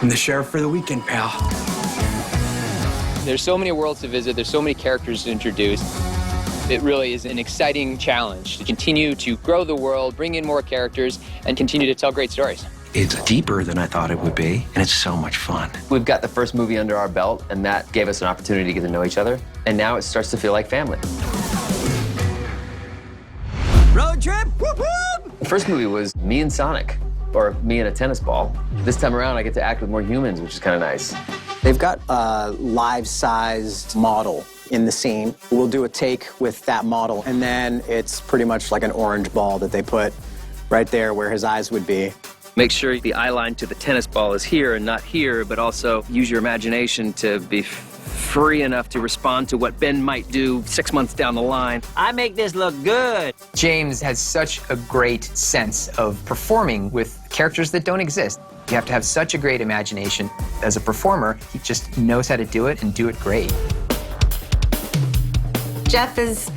I'm the sheriff for the weekend, pal. There's so many worlds to visit. There's so many characters to introduce. It really is an exciting challenge to continue to grow the world, bring in more characters, and continue to tell great stories. It's deeper than I thought it would be, and it's so much fun. We've got the first movie under our belt, and that gave us an opportunity to get to know each other. And now it starts to feel like family. Road trip, whoop whoop! The first movie was me and Sonic, or me and a tennis ball. This time around, I get to act with more humans, which is kind of nice. They've got a life-sized model in the scene. We'll do a take with that model, and then it's pretty much like an orange ball that they put right there where his eyes would be. Make sure the eye line to the tennis ball is here and not here, but also use your imagination to be free enough to respond to what Ben might do 6 months down the line. I make this look good. James has such a great sense of performing with characters that don't exist. You have to have such a great imagination. As a performer, he just knows how to do it and do it great. Jeff is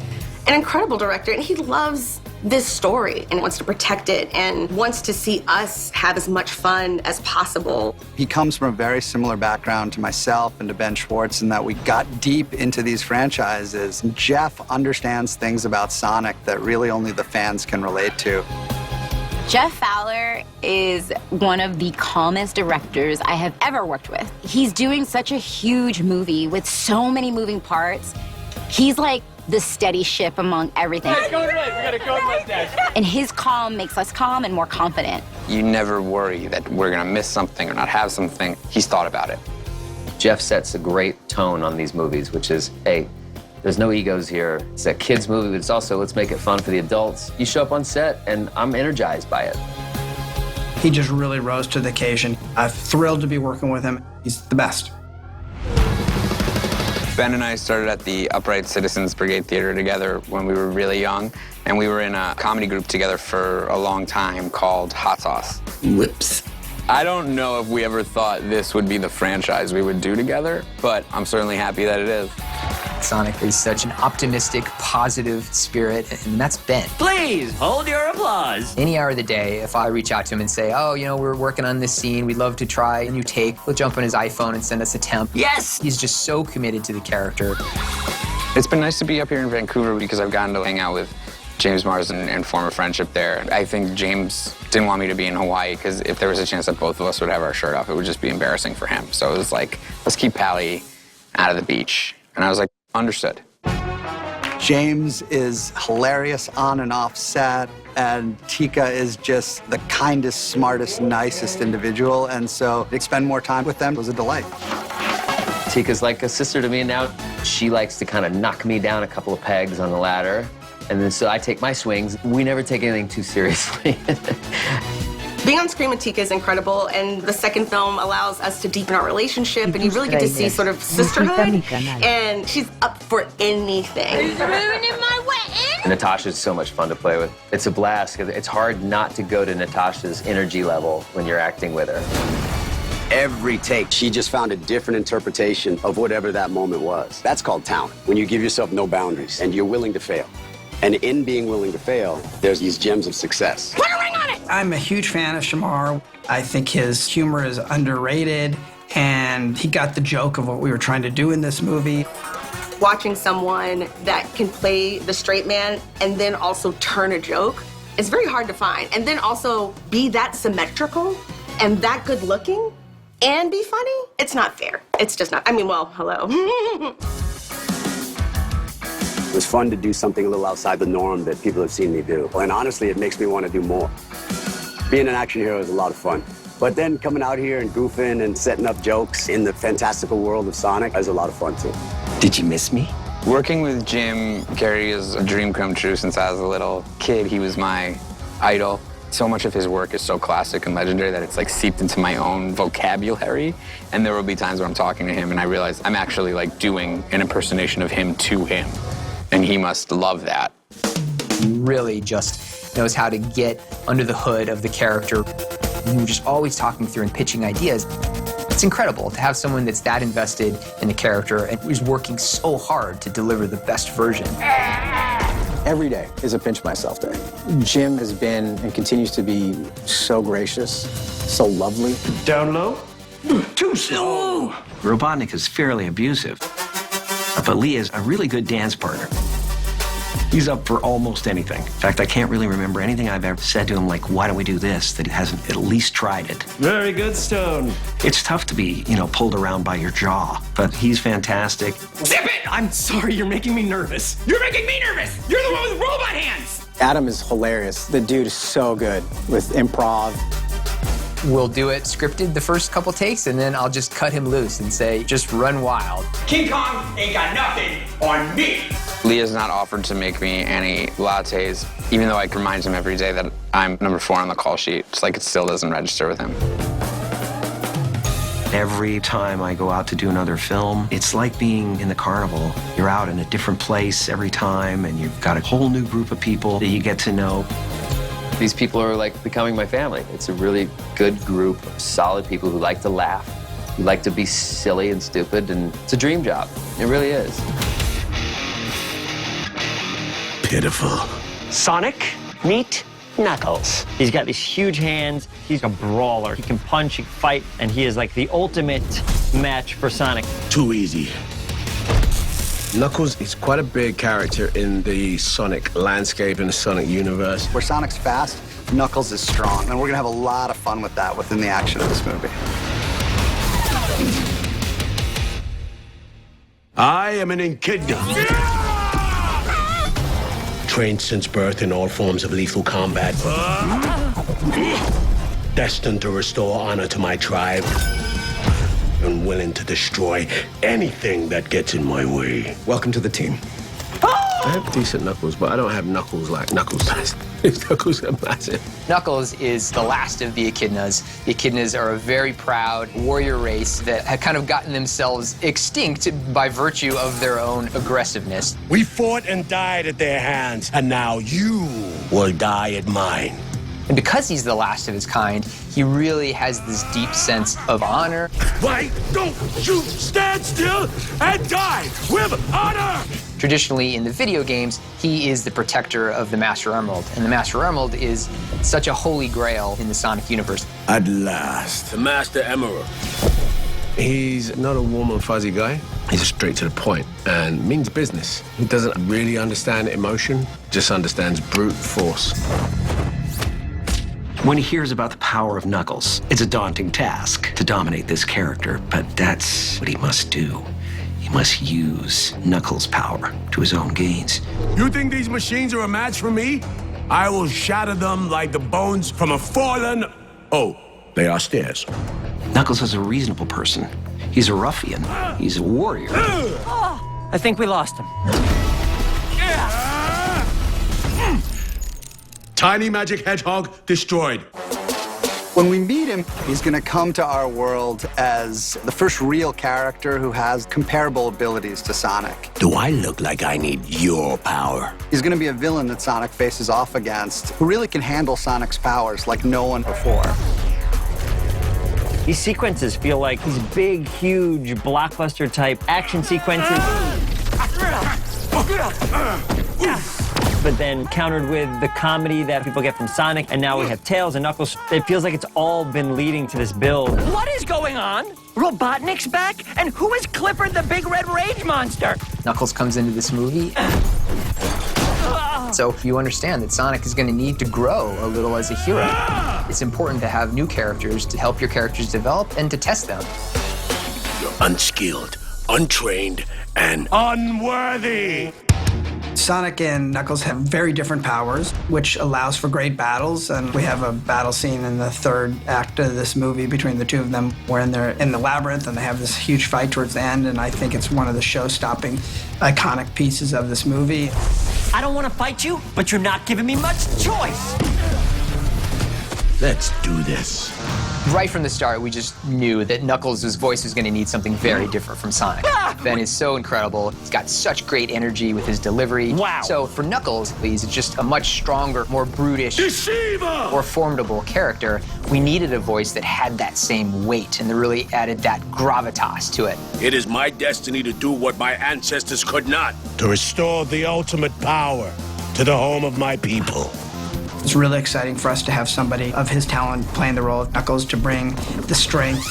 an incredible director, and he loves this story and wants to protect it and wants to see us have as much fun as possible. He comes from a very similar background to myself and to Ben Schwartz in that we got deep into these franchises. Jeff understands things about Sonic that really only the fans can relate to. Jeff Fowler is one of the calmest directors I have ever worked with. He's doing such a huge movie with so many moving parts. He's like the steady ship among everything. Hey, go right. We got a code mustache. And his calm makes us calm and more confident. You never worry that we're going to miss something or not have something. He's thought about it. Jeff sets a great tone on these movies, which is, hey, there's no egos here. It's a kid's movie, but it's also, let's make it fun for the adults. You show up on set, and I'm energized by it. He just really rose to the occasion. I'm thrilled to be working with him. He's the best. Ben and I started at the Upright Citizens Brigade Theater together when we were really young, and we were in a comedy group together for a long time called Hot Sauce. Whoops. I don't know if we ever thought this would be the franchise we would do together, but I'm certainly happy that it is. Sonic is such an optimistic, positive spirit, and that's Ben. Please, hold your applause. Any hour of the day, if I reach out to him and say, oh, you know, we're working on this scene, we'd love to try a new take, he'll jump on his iPhone and send us a temp. Yes! He's just so committed to the character. It's been nice to be up here in Vancouver because I've gotten to hang out with James Marsden and form a friendship there. I think James didn't want me to be in Hawaii because if there was a chance that both of us would have our shirt off, it would just be embarrassing for him. So it was like, let's keep Pally out of the beach. And I was like, understood. James is hilarious on and off set, and Tika is just the kindest, smartest, nicest individual, and so to spend more time with them was a delight. Tika's like a sister to me now. She likes to kind of knock me down a couple of pegs on the ladder, and then so I take my swings. We never take anything too seriously. Being on screen with Tika is incredible, and the second film allows us to deepen our relationship, and you really get to see sort of sisterhood, and she's up for anything. He's ruining my wedding! Natasha's so much fun to play with. It's a blast, because it's hard not to go to Natasha's energy level when you're acting with her. Every take, she just found a different interpretation of whatever that moment was. That's called talent, when you give yourself no boundaries, and you're willing to fail. And in being willing to fail, there's these gems of success. Put a ring on it! I'm a huge fan of Shamar. I think his humor is underrated, and he got the joke of what we were trying to do in this movie. Watching someone that can play the straight man and then also turn a joke is very hard to find. And then also be that symmetrical and that good looking and be funny, it's not fair. It's just not, I mean, well, hello. It was fun to do something a little outside the norm that people have seen me do. And honestly, it makes me want to do more. Being an action hero is a lot of fun. But then coming out here and goofing and setting up jokes in the fantastical world of Sonic is a lot of fun too. Did you miss me? Working with Jim Carrey is a dream come true since I was a little kid. He was my idol. So much of his work is so classic and legendary that it's like seeped into my own vocabulary. And there will be times where I'm talking to him and I realize I'm actually like doing an impersonation of him to him. And he must love that. He really just knows how to get under the hood of the character. And we're just always talking through and pitching ideas. It's incredible to have someone that's that invested in the character and who's working so hard to deliver the best version. Every day is a pinch myself day. Jim has been and continues to be so gracious, so lovely. Down low, Too slow. Robotnik is fairly abusive, but Lee is a really good dance partner. He's up for almost anything. In fact, I can't really remember anything I've ever said to him like, why don't we do this, that he hasn't at least tried it. Very good, Stone. It's tough to be, pulled around by your jaw, but he's fantastic. Zip it! I'm sorry, you're making me nervous. You're making me nervous! You're the one with robot hands! Adam is hilarious. The dude is so good with improv. We'll do it scripted the first couple takes, and then I'll just cut him loose and say, just run wild. King Kong ain't got nothing on me! Lee has not offered to make me any lattes, even though I remind him every day that I'm number 4 on the call sheet. It's like it still doesn't register with him. Every time I go out to do another film, it's like being in the carnival. You're out in a different place every time, and you've got a whole new group of people that you get to know. These people are like becoming my family. It's a really good group of solid people who like to laugh, who like to be silly and stupid, and it's a dream job. It really is. Pitiful. Sonic, meet Knuckles. He's got these huge hands. He's a brawler. He can punch, he can fight, and he is like the ultimate match for Sonic. Too easy. Knuckles is quite a big character in the Sonic landscape, in the Sonic universe. Where Sonic's fast, Knuckles is strong, and we're gonna have a lot of fun with that within the action of this movie. I am an echidna. Trained since birth in all forms of lethal combat. Destined to restore honor to my tribe. And willing to destroy anything that gets in my way. Welcome to the team. I have decent knuckles, but I don't have knuckles like Knuckles. His knuckles are massive. Knuckles is the last of the echidnas. The echidnas are a very proud warrior race that had kind of gotten themselves extinct by virtue of their own aggressiveness. We fought and died at their hands, and now you will die at mine. And because he's the last of his kind, he really has this deep sense of honor. Why don't you stand still and die with honor? Traditionally, in the video games, he is the protector of the Master Emerald. And the Master Emerald is such a holy grail in the Sonic universe. At last, the Master Emerald. He's not a warm and fuzzy guy. He's straight to the point and means business. He doesn't really understand emotion, just understands brute force. When he hears about the power of Knuckles, it's a daunting task to dominate this character, but that's what he must do. He must use Knuckles' power to his own gains. You think these machines are a match for me? I will shatter them like the bones from a fallen... Oh, they are stairs. Knuckles is a reasonable person. He's a ruffian. He's a warrior. I think we lost him. Tiny magic hedgehog destroyed. When we meet him, he's gonna come to our world as the first real character who has comparable abilities to Sonic. Do I look like I need your power? He's gonna be a villain that Sonic faces off against, who really can handle Sonic's powers like no one before. These sequences feel like these big, huge, blockbuster type action sequences. But then countered with the comedy that people get from Sonic, and now we have Tails and Knuckles. It feels like it's all been leading to this build. What is going on? Robotnik's back? And who is Clifford the Big Red Rage Monster? Knuckles comes into this movie. So you understand that Sonic is going to need to grow a little as a hero. It's important to have new characters to help your characters develop and to test them. You're unskilled, untrained, and unworthy. Sonic and Knuckles have very different powers, which allows for great battles. And we have a battle scene in the third act of this movie between the two of them, wherein they're in the labyrinth and they have this huge fight towards the end. And I think it's one of the show-stopping, iconic pieces of this movie. I don't want to fight you, but you're not giving me much choice. Let's do this. Right from the start, we just knew that Knuckles' voice was going to need something very different from Sonic. Ben is so incredible. He's got such great energy with his delivery. Wow. So for Knuckles, he's just a much stronger, more brutish, Deceiver! more formidable character. We needed a voice that had that same weight and that really added that gravitas to it. It is my destiny to do what my ancestors could not, to restore the ultimate power to the home of my people. It's really exciting for us to have somebody of his talent playing the role of Knuckles to bring the strength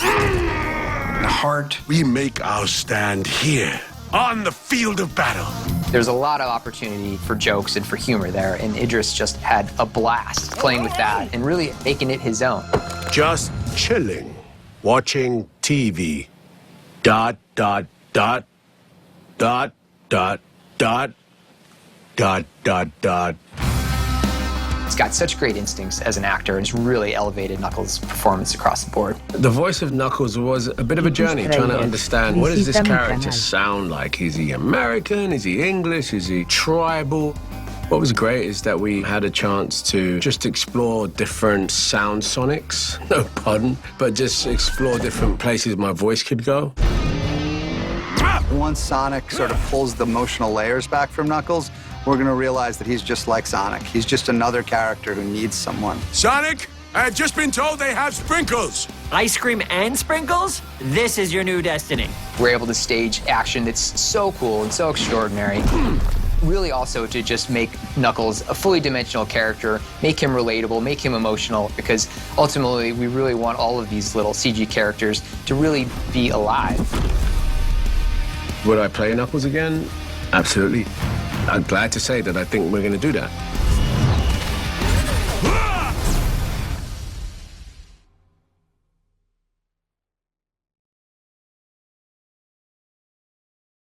the heart. We make our stand here, on the field of battle. There's a lot of opportunity for jokes and for humor there, and Idris just had a blast playing with that and really making it his own. Just chilling, watching TV. Dot, dot, dot, dot, dot, dot, dot, dot, dot. He's got such great instincts as an actor, and it's really elevated Knuckles' performance across the board. The voice of Knuckles was a bit of a journey, trying to understand what does this character sound like? Is he American? Is he English? Is he tribal? What was great is that we had a chance to just explore different sound sonics, no pun, but just explore different places my voice could go. Once Sonic sort of pulls the emotional layers back from Knuckles, we're going to realize that he's just like Sonic. He's just another character who needs someone. Sonic, I have just been told they have sprinkles. Ice cream and sprinkles? This is your new destiny. We're able to stage action that's so cool and so extraordinary. Really also to just make Knuckles a fully dimensional character, make him relatable, make him emotional, because ultimately we really want all of these little CG characters to really be alive. Would I play Knuckles again? Absolutely. I'm glad to say that I think we're going to do that.